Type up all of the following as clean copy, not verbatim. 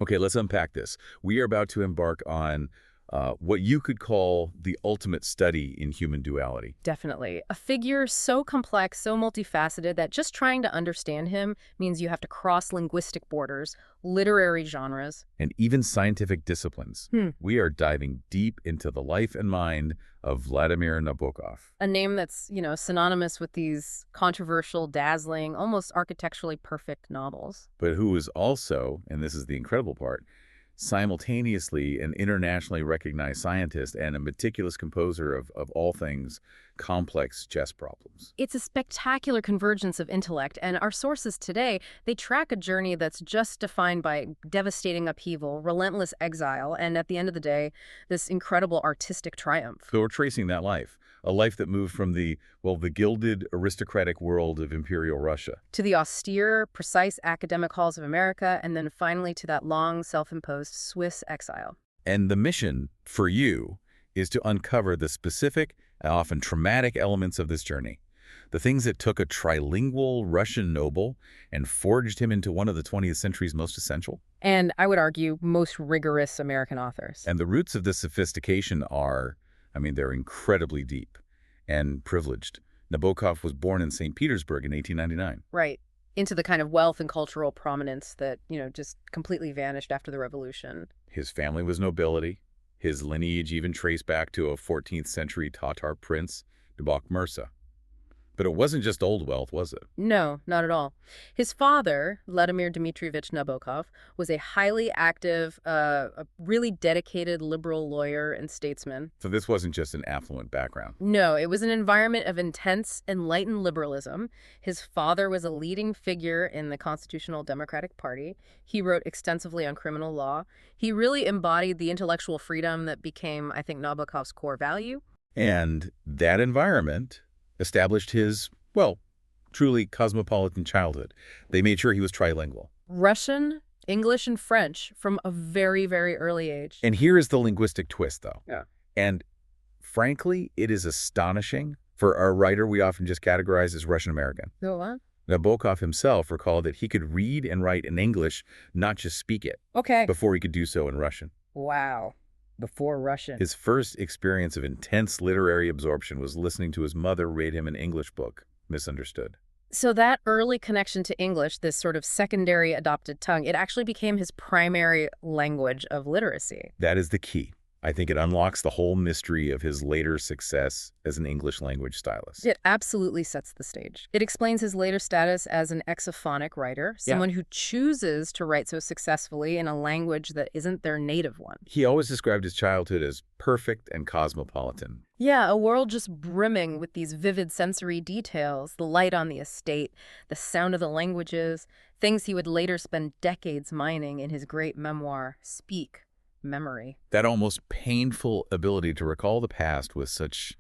Okay, let's unpack this. We are about to embark on what you could call the ultimate study in human duality. Definitely. A figure so complex, so multifaceted that just trying to understand him means you have to cross linguistic borders, literary genres. And even scientific disciplines. We are diving deep into the life and mind of Vladimir Nabokov. A name that's, synonymous with these controversial, dazzling, almost architecturally perfect novels. But who is also, and this is the incredible part, simultaneously an internationally recognized scientist and a meticulous composer of all things complex chess problems. It's a spectacular convergence of intellect, and our sources today, they track a journey that's just defined by devastating upheaval, relentless exile, and at the end of the day, this incredible artistic triumph. So we're tracing that life, a life that moved from the gilded aristocratic world of Imperial Russia To the austere, precise academic halls of America, and then finally to that long, self-imposed Swiss exile. And the mission for you is to uncover the specific and often traumatic elements of this journey. The things that took a trilingual Russian noble and forged him into one of the 20th century's most essential. And I would argue most rigorous American authors. And the roots of this sophistication are, they're incredibly deep and privileged. Nabokov was born in St. Petersburg in 1899. Right. Into the kind of wealth and cultural prominence that, just completely vanished after the revolution. His family was nobility. His lineage even traced back to a 14th century Tatar prince, Nabokov Mirza. But it wasn't just old wealth, was it? No, not at all. His father, Vladimir Dmitrievich Nabokov, was a highly active, a really dedicated liberal lawyer and statesman. So this wasn't just an affluent background. No, it was an environment of intense, enlightened liberalism. His father was a leading figure in the Constitutional Democratic Party. He wrote extensively on criminal law. He really embodied the intellectual freedom that became, I think, Nabokov's core value. And that environment established his, truly cosmopolitan childhood. They made sure he was trilingual. Russian, English, and French from a very, very early age. And here is the linguistic twist, though. Yeah. And frankly, it is astonishing. For a writer we often just categorize as Russian-American. No, what? Nabokov himself recalled that he could read and write in English, not just speak it, Okay. before he could do so in Russian. Wow. Before Russian. His first experience of intense literary absorption was listening to his mother read him an English book, Misunderstood. So that early connection to English, this sort of secondary adopted tongue, it actually became his primary language of literacy. That is the key. I think it unlocks the whole mystery of his later success as an English language stylist. It absolutely sets the stage. It explains his later status as an exophonic writer, someone who chooses to write so successfully in a language that isn't their native one. He always described his childhood as perfect and cosmopolitan. Yeah, a world just brimming with these vivid sensory details, the light on the estate, the sound of the languages, things he would later spend decades mining in his great memoir, Speak, Memory. That almost painful ability to recall the past with such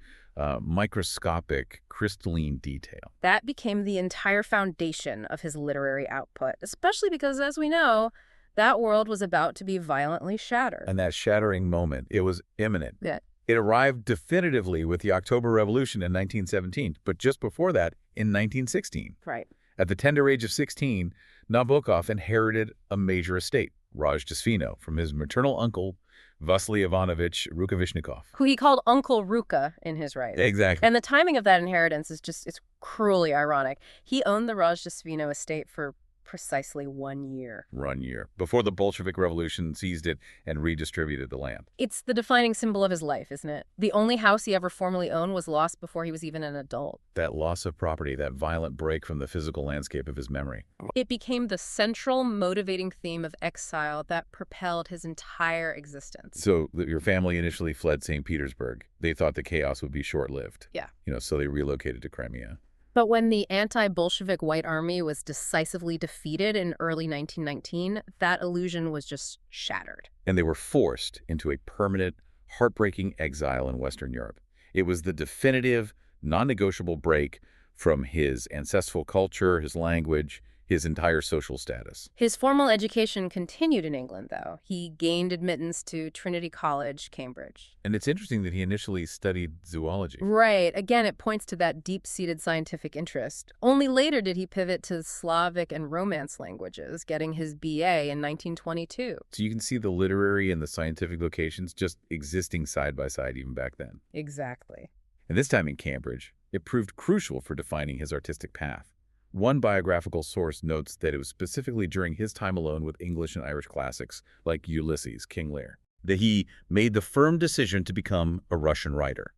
microscopic, crystalline detail. That became the entire foundation of his literary output, especially because, as we know, that world was about to be violently shattered. And that shattering moment, it was imminent. Yeah. It arrived definitively with the October Revolution in 1917, but just before that, in 1916. Right. At the tender age of 16, Nabokov inherited a major estate, Rajdestvino, from his maternal uncle, Vasily Ivanovich Rukavishnikov. Who he called Uncle Ruka in his writings. Exactly. And the timing of that inheritance is it's cruelly ironic. He owned the Rajdestvino estate for precisely 1 year. 1 year. Before the Bolshevik Revolution seized it and redistributed the land. It's the defining symbol of his life, isn't it? The only house he ever formally owned was lost before he was even an adult. That loss of property, that violent break from the physical landscape of his memory. It became the central motivating theme of exile that propelled his entire existence. So your family initially fled St. Petersburg. They thought the chaos would be short-lived. Yeah. So they relocated to Crimea. But when the anti-Bolshevik White Army was decisively defeated in early 1919, that illusion was just shattered. And they were forced into a permanent, heartbreaking exile in Western Europe. It was the definitive, non-negotiable break from his ancestral culture, his language, his entire social status. His formal education continued in England, though. He gained admittance to Trinity College, Cambridge. And it's interesting that he initially studied zoology. Right. Again, it points to that deep-seated scientific interest. Only later did he pivot to Slavic and Romance languages, getting his BA in 1922. So you can see the literary and the scientific vocations just existing side by side even back then. Exactly. And this time in Cambridge, it proved crucial for defining his artistic path. One biographical source notes that it was specifically during his time alone with English and Irish classics like Ulysses, King Lear, that he made the firm decision to become a Russian writer.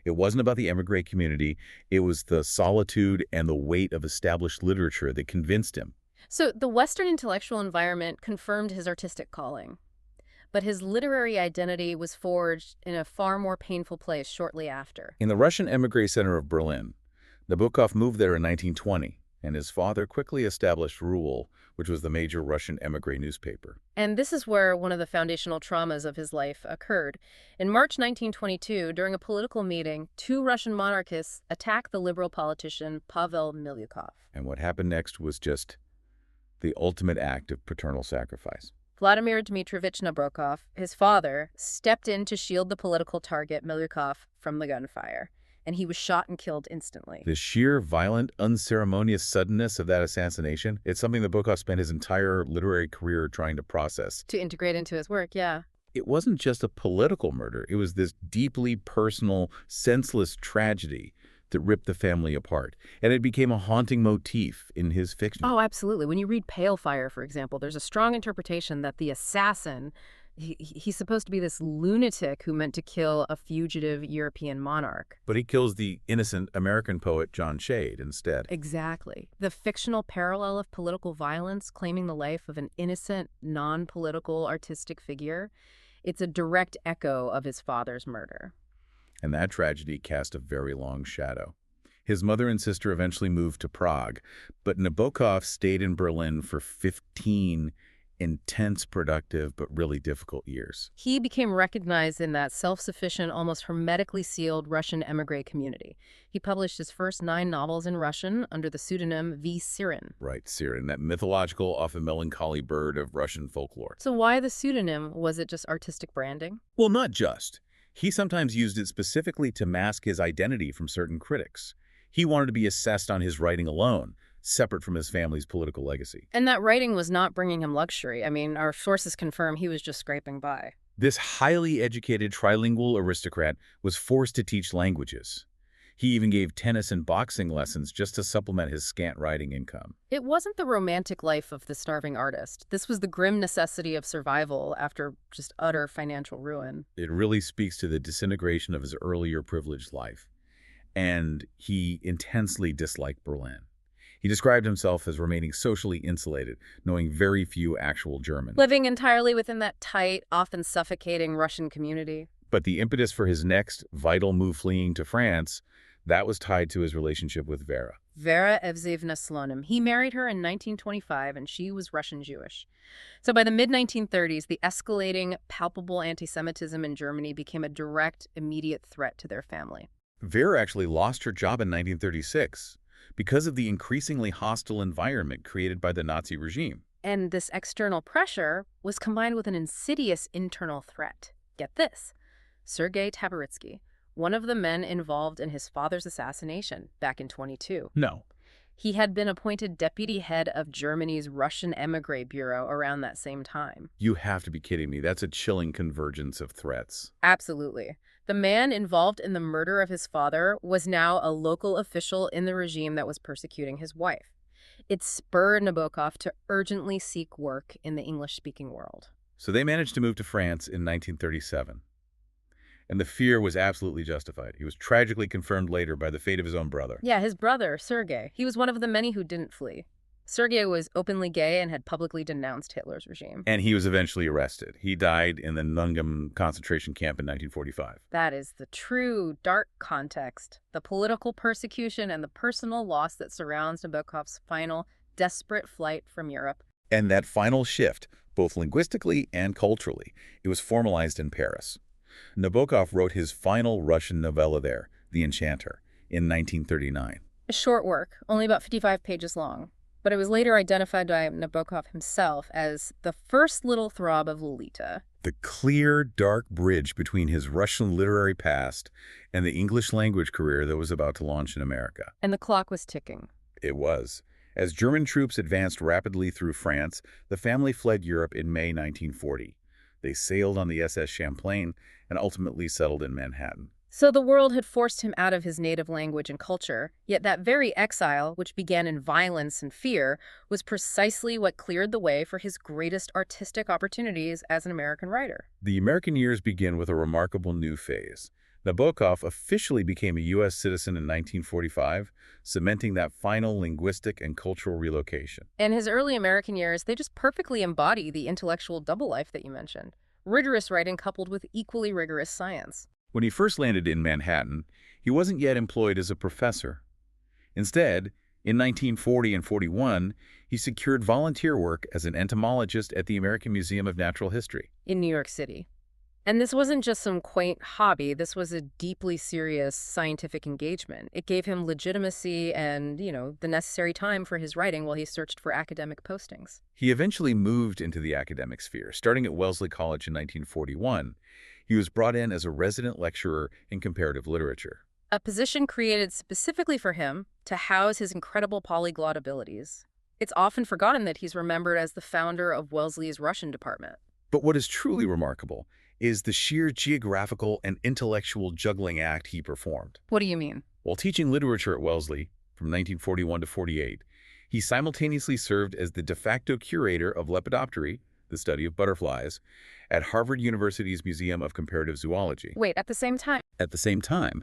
It wasn't about the emigre community. It was the solitude and the weight of established literature that convinced him. So the Western intellectual environment confirmed his artistic calling. But his literary identity was forged in a far more painful place shortly after. In the Russian emigre center of Berlin, Nabokov moved there in 1920. And his father quickly established Rule, which was the major Russian emigre newspaper. And this is where one of the foundational traumas of his life occurred. In March 1922, during a political meeting, two Russian monarchists attacked the liberal politician Pavel Milyukov. And what happened next was just the ultimate act of paternal sacrifice. Vladimir Dmitrovich Nabokov, his father, stepped in to shield the political target Milyukov from the gunfire. And he was shot and killed instantly. The sheer, violent, unceremonious suddenness of that assassination, it's something that Nabokov spent his entire literary career trying to process. To integrate into his work, yeah. It wasn't just a political murder. It was this deeply personal, senseless tragedy that ripped the family apart. And it became a haunting motif in his fiction. Oh, absolutely. When you read Pale Fire, for example, there's a strong interpretation that the assassin, he's supposed to be this lunatic who meant to kill a fugitive European monarch. But he kills the innocent American poet John Shade instead. Exactly. The fictional parallel of political violence claiming the life of an innocent, non-political artistic figure, it's a direct echo of his father's murder. And that tragedy cast a very long shadow. His mother and sister eventually moved to Prague, but Nabokov stayed in Berlin for 15 intense, productive, but really difficult years. He became recognized in that self-sufficient, almost hermetically sealed Russian emigre community. He published his first 9 novels in Russian under the pseudonym V. Siren. Right, Siren, that mythological, often melancholy bird of Russian folklore. So why the pseudonym? Was it just artistic branding? Well, not just. He sometimes used it specifically to mask his identity from certain critics. He wanted to be assessed on his writing alone, separate from his family's political legacy. And that writing was not bringing him luxury. I mean, our sources confirm he was just scraping by. This highly educated trilingual aristocrat was forced to teach languages. He even gave tennis and boxing lessons just to supplement his scant writing income. It wasn't the romantic life of the starving artist. This was the grim necessity of survival after just utter financial ruin. It really speaks to the disintegration of his earlier privileged life. And he intensely disliked Berlin. He described himself as remaining socially insulated, knowing very few actual German. Living entirely within that tight, often suffocating Russian community. But the impetus for his next vital move fleeing to France, that was tied to his relationship with Vera. Vera Evzevna Slonim. He married her in 1925, and she was Russian Jewish. So by the mid-1930s, the escalating, palpable anti-Semitism in Germany became a direct, immediate threat to their family. Vera actually lost her job in 1936 because of the increasingly hostile environment created by the Nazi regime. And this external pressure was combined with an insidious internal threat. Get this. Sergei Tabaritsky, one of the men involved in his father's assassination back in 22. No. He had been appointed deputy head of Germany's Russian Emigre Bureau around that same time. You have to be kidding me. That's a chilling convergence of threats. Absolutely. The man involved in the murder of his father was now a local official in the regime that was persecuting his wife. It spurred Nabokov to urgently seek work in the English-speaking world. So they managed to move to France in 1937. And the fear was absolutely justified. He was tragically confirmed later by the fate of his own brother. Yeah, his brother, Sergei. He was one of the many who didn't flee. Sergei was openly gay and had publicly denounced Hitler's regime. And he was eventually arrested. He died in the Nungam concentration camp in 1945. That is the true dark context, the political persecution and the personal loss that surrounds Nabokov's final, desperate flight from Europe. And that final shift, both linguistically and culturally, it was formalized in Paris. Nabokov wrote his final Russian novella there, The Enchanter, in 1939. A short work, only about 55 pages long. But it was later identified by Nabokov himself as the first little throb of Lolita. The clear, dark bridge between his Russian literary past and the English language career that was about to launch in America. And the clock was ticking. It was. As German troops advanced rapidly through France, the family fled Europe in May 1940. They sailed on the SS Champlain and ultimately settled in Manhattan. So the world had forced him out of his native language and culture, yet that very exile, which began in violence and fear, was precisely what cleared the way for his greatest artistic opportunities as an American writer. The American years begin with a remarkable new phase. Nabokov officially became a U.S. citizen in 1945, cementing that final linguistic and cultural relocation. In his early American years, they just perfectly embody the intellectual double life that you mentioned. Rigorous writing coupled with equally rigorous science. When he first landed in Manhattan, he wasn't yet employed as a professor. Instead, in 1940 and 41, he secured volunteer work as an entomologist at the American Museum of Natural History. In New York City. And this wasn't just some quaint hobby, this was a deeply serious scientific engagement. It gave him legitimacy and, the necessary time for his writing while he searched for academic postings. He eventually moved into the academic sphere, starting at Wellesley College in 1941. He was brought in as a resident lecturer in comparative literature. A position created specifically for him to house his incredible polyglot abilities. It's often forgotten that he's remembered as the founder of Wellesley's Russian department. But what is truly remarkable is the sheer geographical and intellectual juggling act he performed. What do you mean? While teaching literature at Wellesley from 1941 to 48, he simultaneously served as the de facto curator of lepidoptery, the study of butterflies, at Harvard University's Museum of Comparative Zoology. Wait, at the same time? At the same time,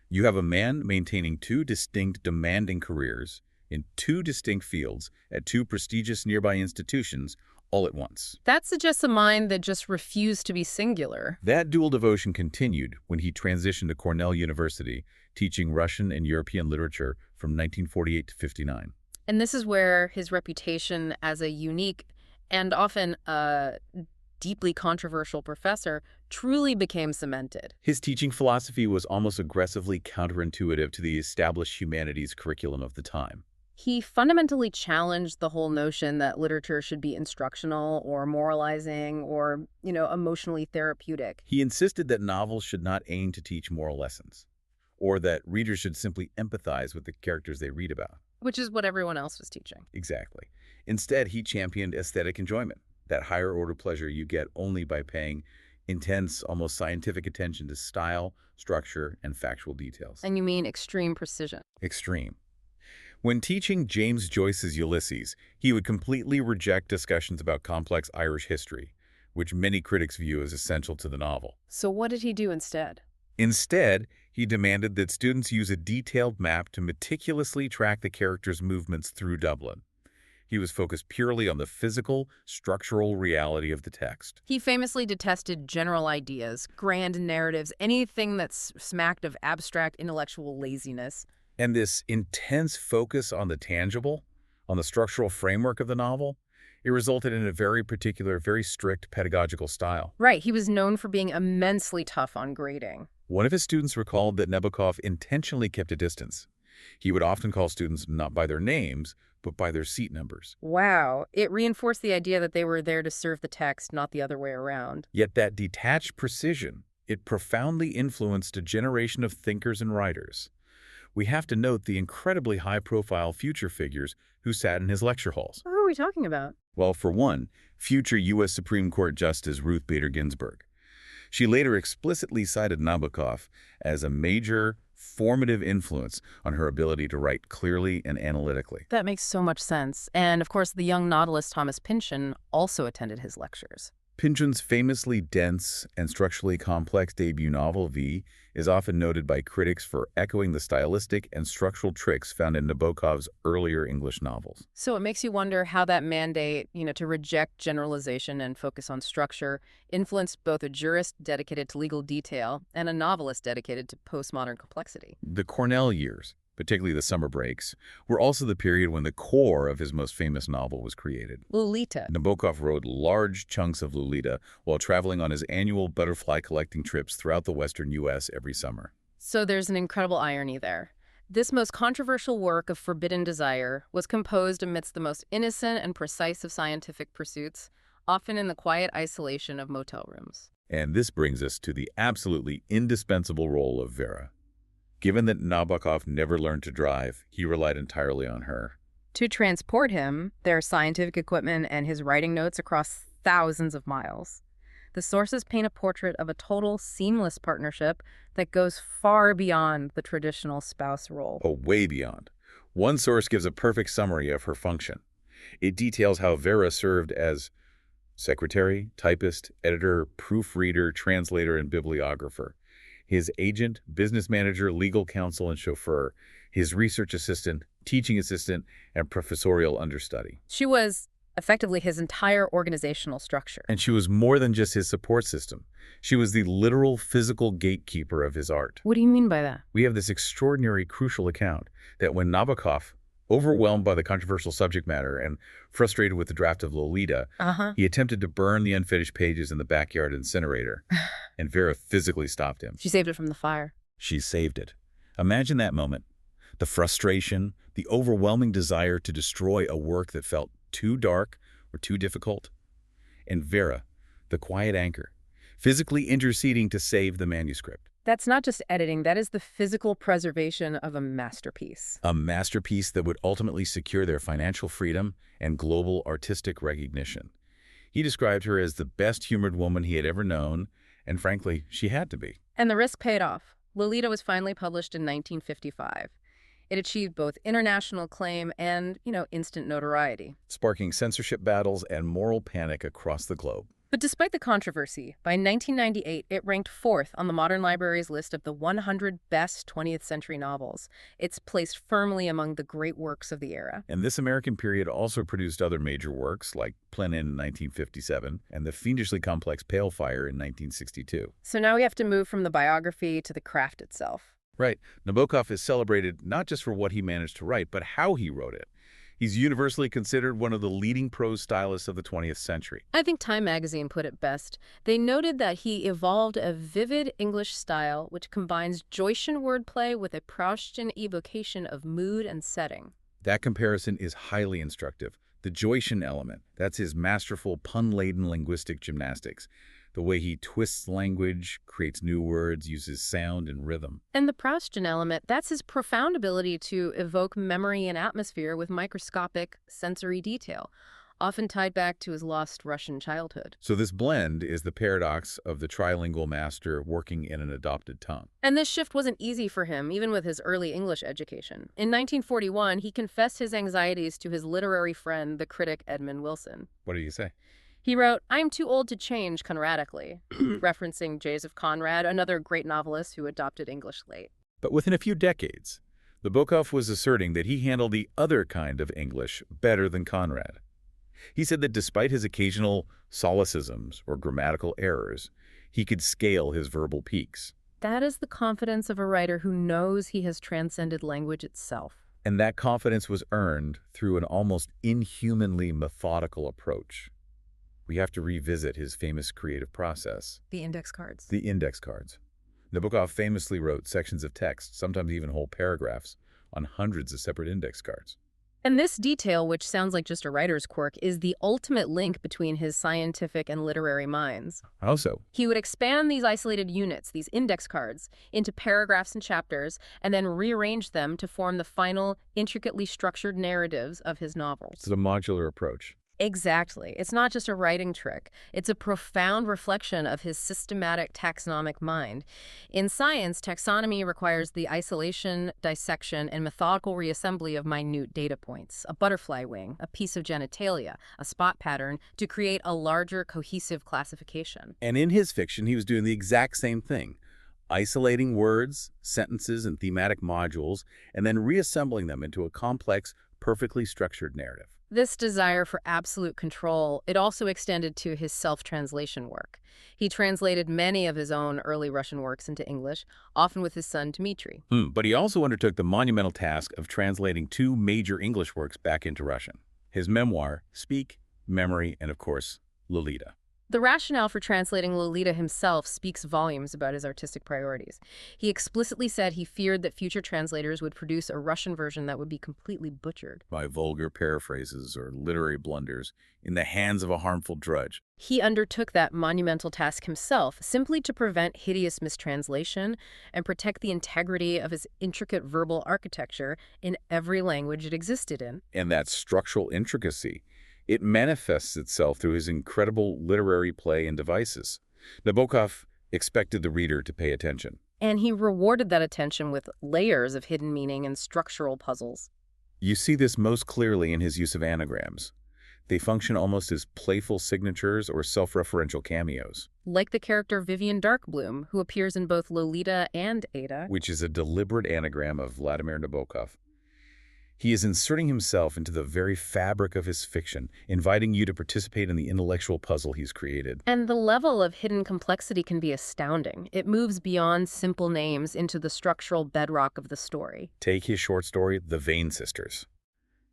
you have a man maintaining two distinct, demanding careers in two distinct fields at two prestigious nearby institutions all at once. That suggests a mind that just refused to be singular. That dual devotion continued when he transitioned to Cornell University, teaching Russian and European literature from 1948 to 59. And this is where his reputation as a unique and often deeply controversial professor truly became cemented. His teaching philosophy was almost aggressively counterintuitive to the established humanities curriculum of the time. He fundamentally challenged the whole notion that literature should be instructional or moralizing or, emotionally therapeutic. He insisted that novels should not aim to teach moral lessons, or that readers should simply empathize with the characters they read about. Which is what everyone else was teaching. Exactly. Instead, he championed aesthetic enjoyment, that higher-order pleasure you get only by paying intense, almost scientific attention to style, structure, and factual details. And you mean extreme precision? Extreme. When teaching James Joyce's Ulysses, he would completely reject discussions about complex Irish history, which many critics view as essential to the novel. So what did he do instead? Instead, he demanded that students use a detailed map to meticulously track the characters' movements through Dublin. He was focused purely on the physical, structural reality of the text. He famously detested general ideas, grand narratives, anything that smacked of abstract intellectual laziness. And this intense focus on the tangible, on the structural framework of the novel, it resulted in a very particular, very strict pedagogical style. Right, he was known for being immensely tough on grading. One of his students recalled that Nabokov intentionally kept a distance. He would often call students not by their names, but by their seat numbers. Wow, it reinforced the idea that they were there to serve the text, not the other way around. Yet that detached precision, it profoundly influenced a generation of thinkers and writers. We have to note the incredibly high-profile future figures who sat in his lecture halls. Who are we talking about? Well, for one, future U.S. Supreme Court Justice Ruth Bader Ginsburg. She later explicitly cited Nabokov as a major, formative influence on her ability to write clearly and analytically. That makes so much sense. And, of course, the young novelist Thomas Pynchon also attended his lectures. Pynchon's famously dense and structurally complex debut novel, V, is often noted by critics for echoing the stylistic and structural tricks found in Nabokov's earlier English novels. So it makes you wonder how that mandate, to reject generalization and focus on structure, influenced both a jurist dedicated to legal detail and a novelist dedicated to postmodern complexity. The Cornell years, particularly the summer breaks, were also the period when the core of his most famous novel was created. Lolita. Nabokov wrote large chunks of Lolita while traveling on his annual butterfly collecting trips throughout the western U.S. every summer. So there's an incredible irony there. This most controversial work of forbidden desire was composed amidst the most innocent and precise of scientific pursuits, often in the quiet isolation of motel rooms. And this brings us to the absolutely indispensable role of Vera. Given that Nabokov never learned to drive, he relied entirely on her. To transport him, their scientific equipment and his writing notes across thousands of miles. The sources paint a portrait of a total, seamless partnership that goes far beyond the traditional spouse role. Oh, way beyond. One source gives a perfect summary of her function. It details how Vera served as secretary, typist, editor, proofreader, translator, and bibliographer, his agent, business manager, legal counsel, and chauffeur, his research assistant, teaching assistant, and professorial understudy. She was effectively his entire organizational structure. And she was more than just his support system. She was the literal physical gatekeeper of his art. What do you mean by that? We have this extraordinary, crucial account that when Nabokov, overwhelmed by the controversial subject matter and frustrated with the draft of Lolita, he attempted to burn the unfinished pages in the backyard incinerator, and Vera physically stopped him. She saved it from the fire. She saved it. Imagine that moment. The frustration, the overwhelming desire to destroy a work that felt too dark or too difficult. And Vera, the quiet anchor, physically interceding to save the manuscript. That's not just editing, that is the physical preservation of a masterpiece. A masterpiece that would ultimately secure their financial freedom and global artistic recognition. He described her as the best-humored woman he had ever known, and frankly, she had to be. And the risk paid off. Lolita was finally published in 1955. It achieved both international acclaim and, instant notoriety. Sparking censorship battles and moral panic across the globe. But despite the controversy, by 1998, it ranked 4th on the Modern Library's list of the 100 best 20th century novels. It's placed firmly among the great works of the era. And this American period also produced other major works like Plenin in 1957 and the fiendishly complex Pale Fire in 1962. So now we have to move from the biography to the craft itself. Right. Nabokov is celebrated not just for what he managed to write, but how he wrote it. He's universally considered one of the leading prose stylists of the 20th century. I think Time magazine put it best. They noted that he evolved a vivid English style which combines Joycean wordplay with a Proustian evocation of mood and setting. That comparison is highly instructive. The Joycean element, that's his masterful pun-laden linguistic gymnastics. The way he twists language, creates new words, uses sound and rhythm. And the Proustian element, that's his profound ability to evoke memory and atmosphere with microscopic sensory detail, often tied back to his lost Russian childhood. So this blend is the paradox of the trilingual master working in an adopted tongue. And this shift wasn't easy for him, even with his early English education. In 1941, he confessed his anxieties to his literary friend, the critic Edmund Wilson. What did he say? He wrote, "I am too old to change Conradically," referencing Joseph Conrad, another great novelist who adopted English late. But within a few decades, Nabokov was asserting that he handled the other kind of English better than Conrad. He said that despite his occasional solecisms or grammatical errors, he could scale his verbal peaks. That is the confidence of a writer who knows he has transcended language itself. And that confidence was earned through an almost inhumanly methodical approach. We have to revisit his famous creative process. The index cards. The index cards. Nabokov famously wrote sections of text, sometimes even whole paragraphs, on hundreds of separate index cards. And this detail, which sounds like just a writer's quirk, is the ultimate link between his scientific and literary minds. How so? He would expand these isolated units, these index cards, into paragraphs and chapters, and then rearrange them to form the final, intricately structured narratives of his novels. It's a modular approach. Exactly. It's not just a writing trick. It's a profound reflection of his systematic taxonomic mind. In science, taxonomy requires the isolation, dissection, and methodical reassembly of minute data points, a butterfly wing, a piece of genitalia, a spot pattern, to create a larger, cohesive classification. And in his fiction, he was doing the exact same thing, isolating words, sentences, and thematic modules, and then reassembling them into a complex, perfectly structured narrative. This desire for absolute control, it also extended to his self-translation work. He translated many of his own early Russian works into English, often with his son Dmitri. But he also undertook the monumental task of translating 2 major English works back into Russian. His memoir, Speak, Memory, and of course, Lolita. The rationale for translating Lolita himself speaks volumes about his artistic priorities. He explicitly said he feared that future translators would produce a Russian version that would be completely butchered. By vulgar paraphrases or literary blunders in the hands of a harmful drudge. He undertook that monumental task himself simply to prevent hideous mistranslation and protect the integrity of his intricate verbal architecture in every language it existed in. And that structural intricacy, it manifests itself through his incredible literary play and devices. Nabokov expected the reader to pay attention. And he rewarded that attention with layers of hidden meaning and structural puzzles. You see this most clearly in his use of anagrams. They function almost as playful signatures or self-referential cameos. Like the character Vivian Darkbloom, who appears in both Lolita and Ada. Which is a deliberate anagram of Vladimir Nabokov. He is inserting himself into the very fabric of his fiction, inviting you to participate in the intellectual puzzle he's created. And the level of hidden complexity can be astounding. It moves beyond simple names into the structural bedrock of the story. Take his short story, The Vane Sisters.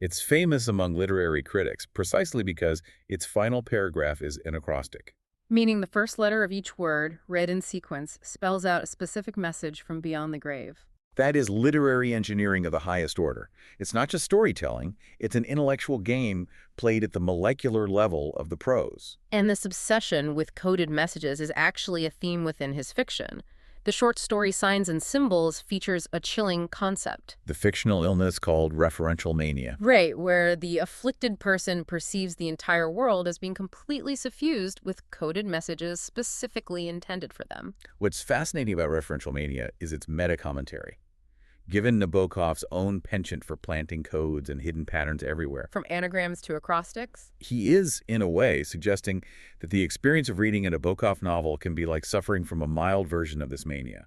It's famous among literary critics precisely because its final paragraph is an acrostic. Meaning the first letter of each word, read in sequence, spells out a specific message from beyond the grave. That is literary engineering of the highest order. It's not just storytelling, it's an intellectual game played at the molecular level of the prose. And this obsession with coded messages is actually a theme within his fiction. The short story Signs and Symbols features a chilling concept. The fictional illness called referential mania. Right, where the afflicted person perceives the entire world as being completely suffused with coded messages specifically intended for them. What's fascinating about referential mania is its meta-commentary. Given Nabokov's own penchant for planting codes and hidden patterns everywhere. From anagrams to acrostics? He is, in a way, suggesting that the experience of reading a Nabokov novel can be like suffering from a mild version of this mania.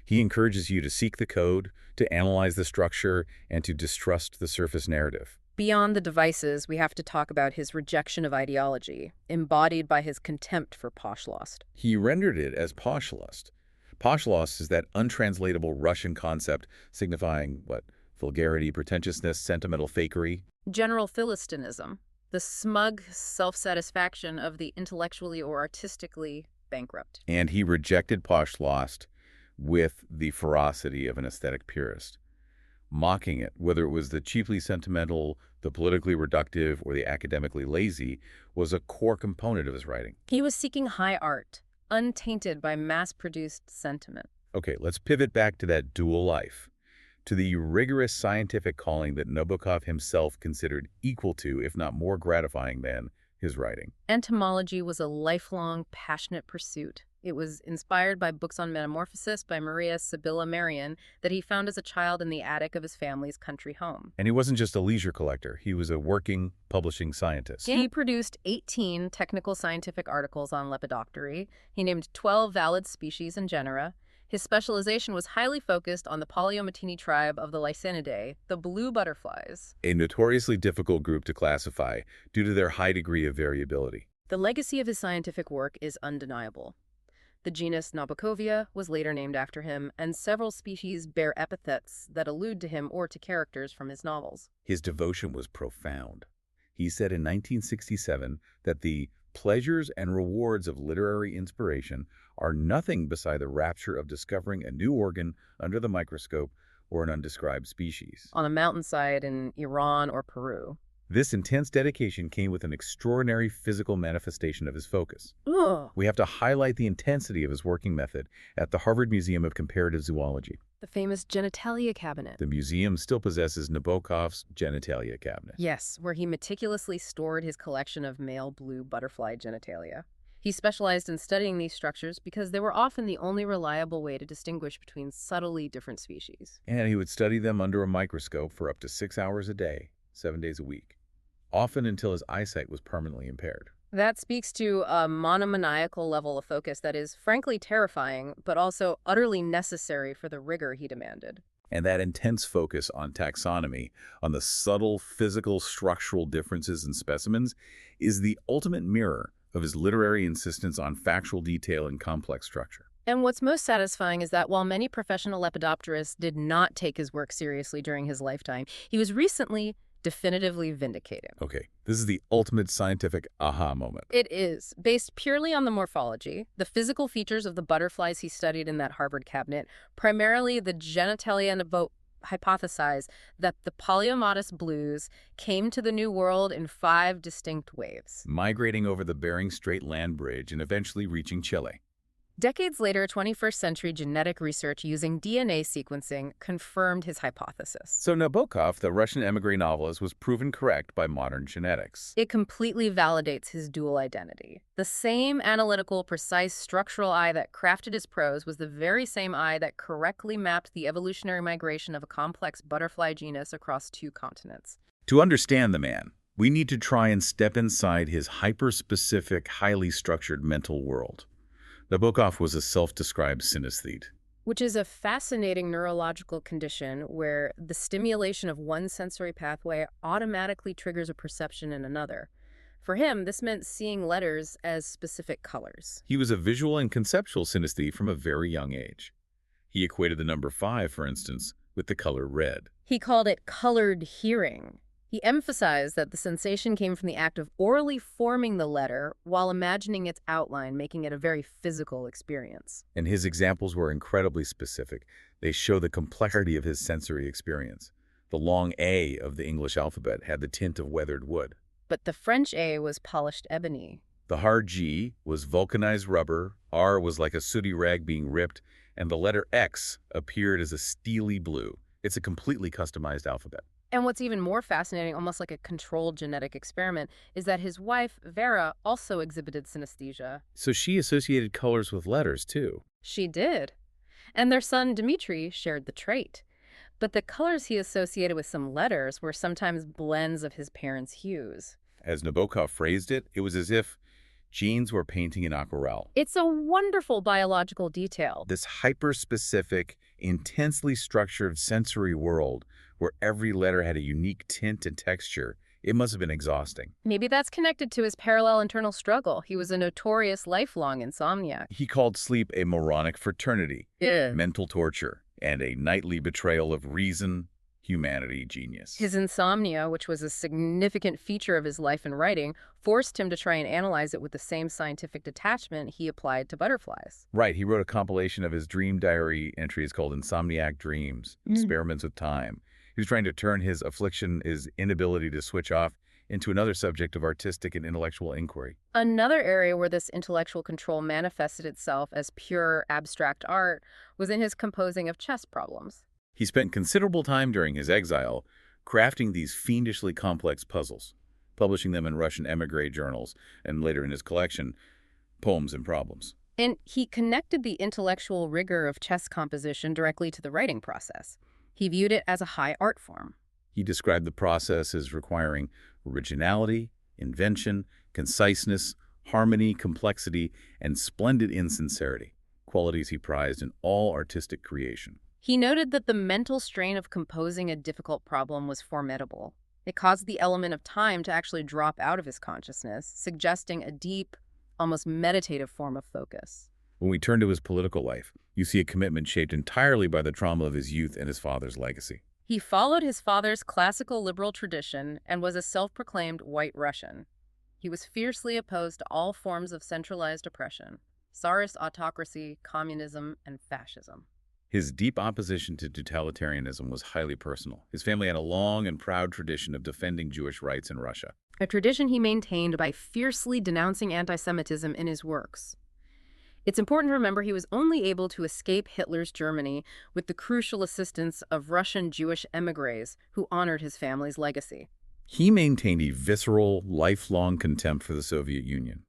He encourages you to seek the code, to analyze the structure, and to distrust the surface narrative. Beyond the devices, we have to talk about his rejection of ideology, embodied by his contempt for poshlost. He rendered it as poshlost. Poshlost is that untranslatable Russian concept signifying, vulgarity, pretentiousness, sentimental fakery. General philistinism, the smug self-satisfaction of the intellectually or artistically bankrupt. And he rejected poshlost with the ferocity of an aesthetic purist. Mocking it, whether it was the cheaply sentimental, the politically reductive, or the academically lazy, was a core component of his writing. He was seeking high art, untainted by mass-produced sentiment. Okay, let's pivot back to that dual life, to the rigorous scientific calling that Nabokov himself considered equal to, if not more gratifying than, his writing. Entomology was a lifelong, passionate pursuit. It was inspired by books on metamorphosis by Maria Sibylla Merian that he found as a child in the attic of his family's country home. And he wasn't just a leisure collector. He was a working, publishing scientist. He produced 18 technical scientific articles on lepidoptery. He named 12 valid species and genera. His specialization was highly focused on the Poliomatini tribe of the Lycaenidae, the blue butterflies. A notoriously difficult group to classify due to their high degree of variability. The legacy of his scientific work is undeniable. The genus Nabokovia was later named after him, and several species bear epithets that allude to him or to characters from his novels. His devotion was profound. He said in 1967 that the pleasures and rewards of literary inspiration are nothing beside the rapture of discovering a new organ under the microscope or an undescribed species. On a mountainside in Iran or Peru. This intense dedication came with an extraordinary physical manifestation of his focus. Ugh. We have to highlight the intensity of his working method at the Harvard Museum of Comparative Zoology. The famous genitalia cabinet. The museum still possesses Nabokov's genitalia cabinet. Yes, where he meticulously stored his collection of male blue butterfly genitalia. He specialized in studying these structures because they were often the only reliable way to distinguish between subtly different species. And he would study them under a microscope for up to 6 hours a day, 7 days a week, often until his eyesight was permanently impaired. That speaks to a monomaniacal level of focus that is frankly terrifying, but also utterly necessary for the rigor he demanded. And that intense focus on taxonomy, on the subtle physical structural differences in specimens, is the ultimate mirror of his literary insistence on factual detail and complex structure. And what's most satisfying is that while many professional lepidopterists did not take his work seriously during his lifetime, he was recently definitively vindicated. Okay, this is the ultimate scientific aha moment. It is, based purely on the morphology, the physical features of the butterflies he studied in that Harvard cabinet, primarily the genitalia, and hypothesized that the polyomodous blues came to the New World in 5 distinct waves, Migrating over the Bering Strait land bridge and eventually reaching Chile. Decades later, 21st century genetic research using DNA sequencing confirmed his hypothesis. So Nabokov, the Russian émigré novelist, was proven correct by modern genetics. It completely validates his dual identity. The same analytical, precise structural eye that crafted his prose was the very same eye that correctly mapped the evolutionary migration of a complex butterfly genus across 2 continents. To understand the man, we need to try and step inside his hyper-specific, highly structured mental world. Nabokov was a self-described synesthete. Which is a fascinating neurological condition where the stimulation of one sensory pathway automatically triggers a perception in another. For him, this meant seeing letters as specific colors. He was a visual and conceptual synesthete from a very young age. He equated the number 5, for instance, with the color red. He called it colored hearing. He emphasized that the sensation came from the act of orally forming the letter while imagining its outline, making it a very physical experience. And his examples were incredibly specific. They show the complexity of his sensory experience. The long A of the English alphabet had the tint of weathered wood. But the French A was polished ebony. The hard G was vulcanized rubber, R was like a sooty rag being ripped, and the letter X appeared as a steely blue. It's a completely customized alphabet. And what's even more fascinating, almost like a controlled genetic experiment, is that his wife, Vera, also exhibited synesthesia. So she associated colors with letters, too. She did. And their son, Dmitri, shared the trait. But the colors he associated with some letters were sometimes blends of his parents' hues. As Nabokov phrased it, it was as if genes were painting in aquarelle. It's a wonderful biological detail. This hyper-specific, intensely structured sensory world where every letter had a unique tint and texture, it must have been exhausting. Maybe that's connected to his parallel internal struggle. He was a notorious lifelong insomniac. He called sleep a moronic fraternity, mental torture, and a nightly betrayal of reason, humanity, genius. His insomnia, which was a significant feature of his life and writing, forced him to try and analyze it with the same scientific detachment he applied to butterflies. Right, he wrote a compilation of his dream diary entries called Insomniac Dreams, Experiments with Time. He was trying to turn his affliction, his inability to switch off, into another subject of artistic and intellectual inquiry. Another area where this intellectual control manifested itself as pure abstract art was in his composing of chess problems. He spent considerable time during his exile crafting these fiendishly complex puzzles, publishing them in Russian émigré journals, and later in his collection, Poems and Problems. And he connected the intellectual rigor of chess composition directly to the writing process. He viewed it as a high art form. He described the process as requiring originality, invention, conciseness, harmony, complexity, and splendid insincerity, qualities he prized in all artistic creation. He noted that the mental strain of composing a difficult problem was formidable. It caused the element of time to actually drop out of his consciousness, suggesting a deep, almost meditative form of focus. When we turn to his political life, you see a commitment shaped entirely by the trauma of his youth and his father's legacy. He followed his father's classical liberal tradition and was a self-proclaimed white Russian. He was fiercely opposed to all forms of centralized oppression, Tsarist autocracy, communism, and fascism. His deep opposition to totalitarianism was highly personal. His family had a long and proud tradition of defending Jewish rights in Russia, a tradition he maintained by fiercely denouncing anti-Semitism in his works. It's important to remember he was only able to escape Hitler's Germany with the crucial assistance of Russian Jewish émigrés who honored his family's legacy. He maintained a visceral, lifelong contempt for the Soviet Union.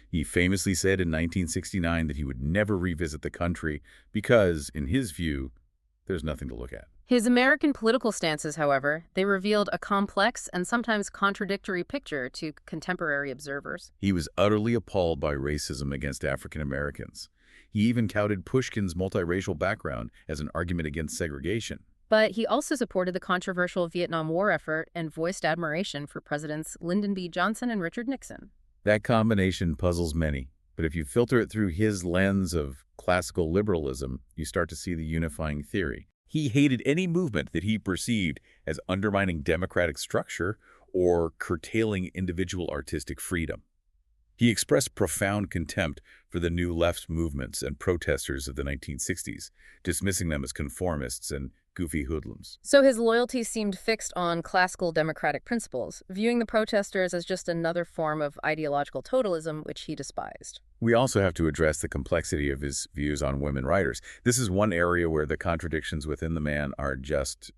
He famously said in 1969 that he would never revisit the country because, in his view, there's nothing to look at. His American political stances, however, they revealed a complex and sometimes contradictory picture to contemporary observers. He was utterly appalled by racism against African Americans. He even touted Pushkin's multiracial background as an argument against segregation. But he also supported the controversial Vietnam War effort and voiced admiration for Presidents Lyndon B. Johnson and Richard Nixon. That combination puzzles many, but if you filter it through his lens of classical liberalism, you start to see the unifying theory. He hated any movement that he perceived as undermining democratic structure or curtailing individual artistic freedom. He expressed profound contempt for the New Left movements and protesters of the 1960s, dismissing them as conformists and goofy hoodlums. So his loyalty seemed fixed on classical democratic principles, viewing the protesters as just another form of ideological totalism which he despised. We also have to address the complexity of his views on women writers. This is one area where the contradictions within the man are just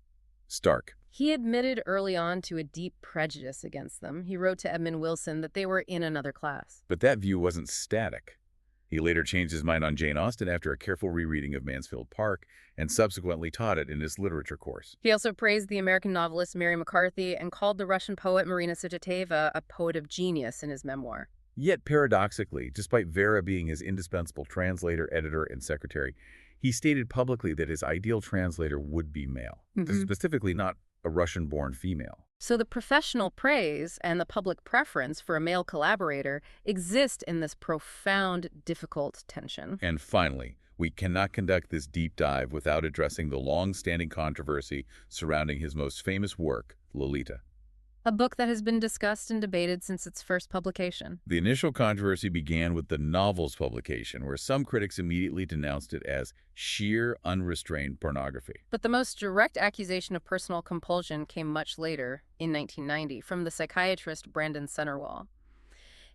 stark. He admitted early on to a deep prejudice against them. He wrote to Edmund Wilson that they were in another class. But that view wasn't static. He later changed his mind on Jane Austen after a careful rereading of Mansfield Park and subsequently taught it in his literature course. He also praised the American novelist Mary McCarthy and called the Russian poet Marina Tsvetaeva a poet of genius in his memoir. Yet paradoxically, despite Vera being his indispensable translator, editor, and secretary, he stated publicly that his ideal translator would be male, specifically not a Russian-born female. So the professional praise and the public preference for a male collaborator exist in this profound, difficult tension. And finally, we cannot conduct this deep dive without addressing the long-standing controversy surrounding his most famous work, Lolita. A book that has been discussed and debated since its first publication. The initial controversy began with the novel's publication, where some critics immediately denounced it as sheer, unrestrained pornography. But the most direct accusation of personal compulsion came much later, in 1990, from the psychiatrist Brandon Centerwall.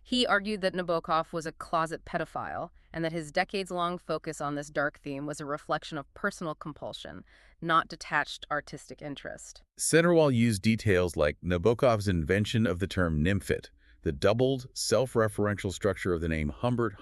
He argued that Nabokov was a closet pedophile and that his decades-long focus on this dark theme was a reflection of personal compulsion, not detached artistic interest. Centerwall used details like Nabokov's invention of the term nymphet, the doubled, self-referential structure of the name Humbert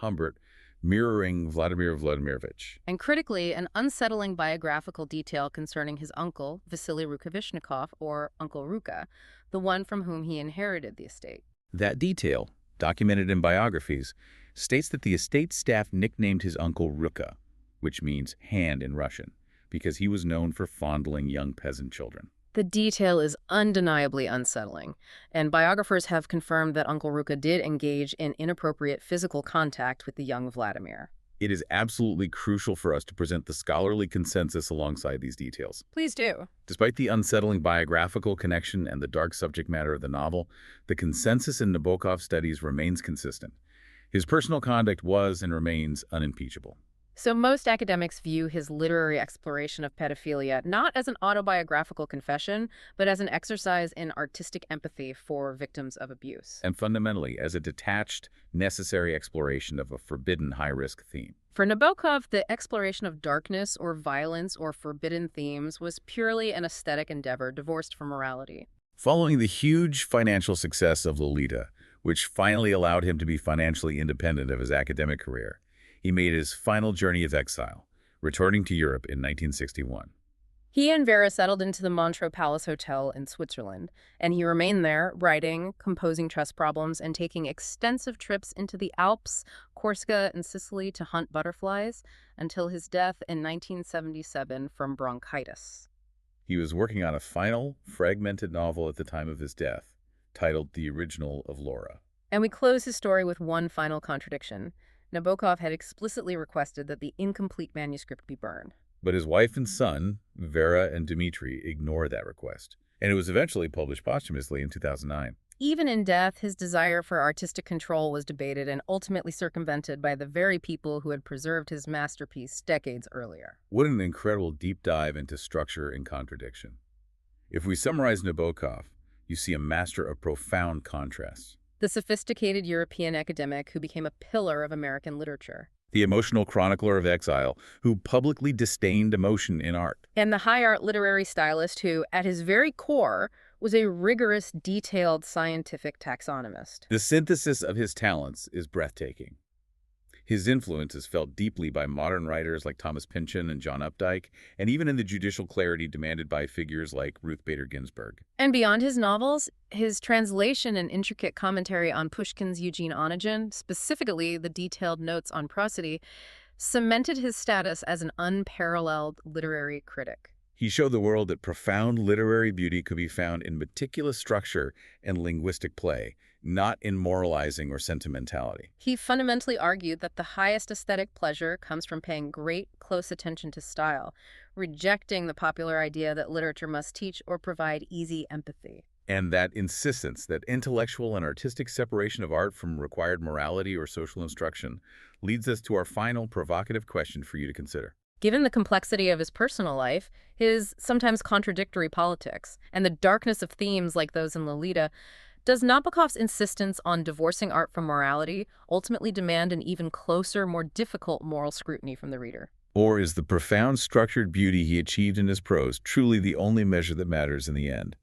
mirroring Vladimir Vladimirovich. And critically, an unsettling biographical detail concerning his uncle, Vasily Rukavishnikov, or Uncle Ruka, the one from whom he inherited the estate. That detail, documented in biographies, states that the estate staff nicknamed his uncle Ruka, which means hand in Russian, because he was known for fondling young peasant children. The detail is undeniably unsettling, and biographers have confirmed that Uncle Ruka did engage in inappropriate physical contact with the young Vladimir. It is absolutely crucial for us to present the scholarly consensus alongside these details. Please do. Despite the unsettling biographical connection and the dark subject matter of the novel, the consensus in Nabokov's studies remains consistent. His personal conduct was and remains unimpeachable. So most academics view his literary exploration of pedophilia not as an autobiographical confession, but as an exercise in artistic empathy for victims of abuse. And fundamentally, as a detached, necessary exploration of a forbidden high-risk theme. For Nabokov, the exploration of darkness or violence or forbidden themes was purely an aesthetic endeavor divorced from morality. Following the huge financial success of Lolita, which finally allowed him to be financially independent of his academic career, he made his final journey of exile, returning to Europe in 1961. He and Vera settled into the Montreux Palace Hotel in Switzerland, and he remained there, writing, composing chess problems, and taking extensive trips into the Alps, Corsica, and Sicily to hunt butterflies until his death in 1977 from bronchitis. He was working on a final, fragmented novel at the time of his death, titled The Original of Laura. And we close his story with one final contradiction. Nabokov had explicitly requested that the incomplete manuscript be burned. But his wife and son, Vera and Dmitri, ignored that request, and it was eventually published posthumously in 2009. Even in death, his desire for artistic control was debated and ultimately circumvented by the very people who had preserved his masterpiece decades earlier. What an incredible deep dive into structure and contradiction. If we summarize Nabokov, you see a master of profound contrasts. The sophisticated European academic who became a pillar of American literature. The emotional chronicler of exile who publicly disdained emotion in art. And the high art literary stylist who, at his very core, was a rigorous, detailed scientific taxonomist. The synthesis of his talents is breathtaking. His influence is felt deeply by modern writers like Thomas Pynchon and John Updike, and even in the judicial clarity demanded by figures like Ruth Bader Ginsburg. And beyond his novels, his translation and intricate commentary on Pushkin's Eugene Onegin, specifically the detailed notes on prosody, cemented his status as an unparalleled literary critic. He showed the world that profound literary beauty could be found in meticulous structure and linguistic play, not in moralizing or sentimentality. He fundamentally argued that the highest aesthetic pleasure comes from paying great, close attention to style, rejecting the popular idea that literature must teach or provide easy empathy. And that insistence that intellectual and artistic separation of art from required morality or social instruction leads us to our final provocative question for you to consider. Given the complexity of his personal life, his sometimes contradictory politics, and the darkness of themes like those in Lolita, does Nabokov's insistence on divorcing art from morality ultimately demand an even closer, more difficult moral scrutiny from the reader? Or is the profound structured beauty he achieved in his prose truly the only measure that matters in the end?